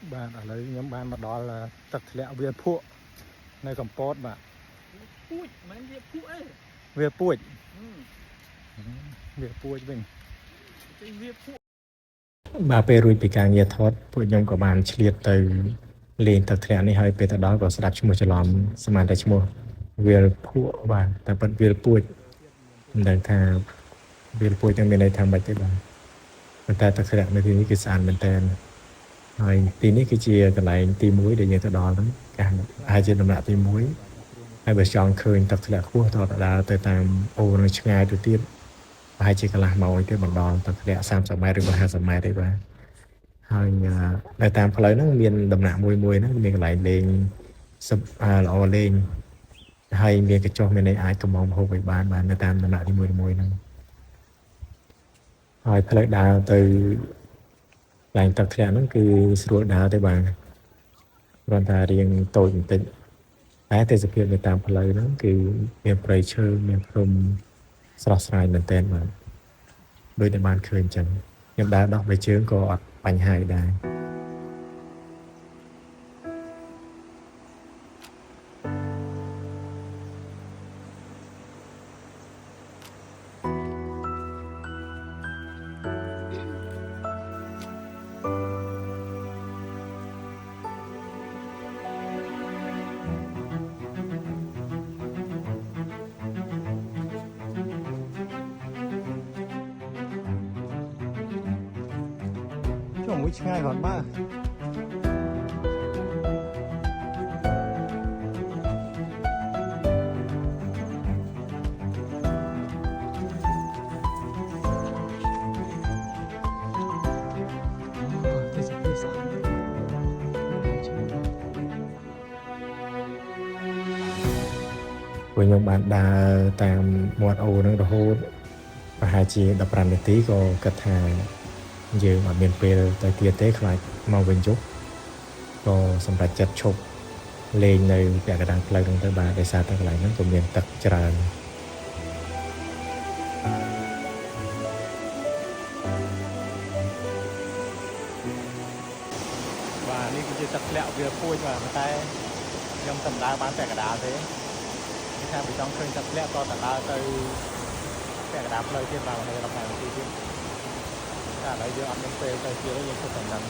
bạn ở lấy nhóm bạn mà đó là tật lẹ về phụ nơi cầm pot bạn Pui, main dia pui eh. về puột Hmm. về puột mình Cái dia pui. បាទពេលរួចពីការងារថតពួកខ្ញុំក៏បានឆ្លៀតទៅលេងទឹកធ្លាក់នេះហើយពេលទៅដល់ក៏ស្ដាប់ឈ្មោះច្រឡំស្មានតែឈ្មោះវាលភក់បាទតែពិតវាលពួចមិនដឹងថាវាលពួចនឹងមានន័យថាម៉េចទេបាទប៉ុន្តែទឹកធ្លាក់នៅទីនេះគឺស្អាតមែនតើហើយទីនេះគឺជាកន្លែងទី1ដែលយើងទៅដល់ហ្នឹងគេអាចជាដំណាក់ទី1ហើយបើចង់ឃើញទឹកធ្លាក់ខ្ពស់តើដើរទៅតាមអូរនឹងឆ្ងាយទៅទៀតប្រហែលជាកន្លះម៉ោងទៀតបណ្ដោយទឹកធ្លាក់30ម៉ែត្រឬក៏50ម៉ែត្រទេបាទហើយនៅតាមផ្លូវហ្នឹងមានដំណាក់មួយហ្នឹងមានកន្លែងលេងល្អលេងហើយមានកញ្ចុះមានន័យអាចកំងហូបឲ្យបាននៅតាមដំណាក់ទី1ហ្នឹងហើយផ្លូវដើរទៅកន្លែងទឹកធ្លាក់ហ្នឹងគឺស្រួលដើរទេបាទគ្រាន់តែរៀងតូចបន្តិចតែទេសភាពនៅតាមផ្លូវហ្នឹងគឺមានព្រៃឈើមានភ្នំស្រស់ស្រាយមែនទែនបាទដូចដែលបានឃើញចឹងខ្ញុំដើរដោះបីជើងក៏អត់បញ្ហាដែរចុះមួយឆ្ងាយគាត់បាទពួកខ្ញុំបានដើរតាមមាត់អូរហ្នឹងរហូតប្រហែលជា15នាទីក៏គិតថាយើងអត់មានពេលទៅទៀតទេខ្លាចមកវិញយប់ក៏សម្រាប់ចិត្តឈប់លេងនៅពាក់កណ្ដាលផ្លូវហ្នឹងទៅបាទដោយសារតែកន្លែងហ្នឹងក៏មានទឹកច្រើនបាទនេះគឺជាទឹកធ្លាក់វាពួយបាទតែខ្ញុំមិនដើរបានពាក់កណ្ដាលទេគេថាបើចង់ឃើញទឹកធ្លាក់ក៏ទៅដើរទៅពាក់កណ្ដាលផ្លូវទៀតបាទ15នាទីទៀតតែឥឡូវយើងអត់មានពេលទៅទៀតទេយើងគិតតែហ្នឹង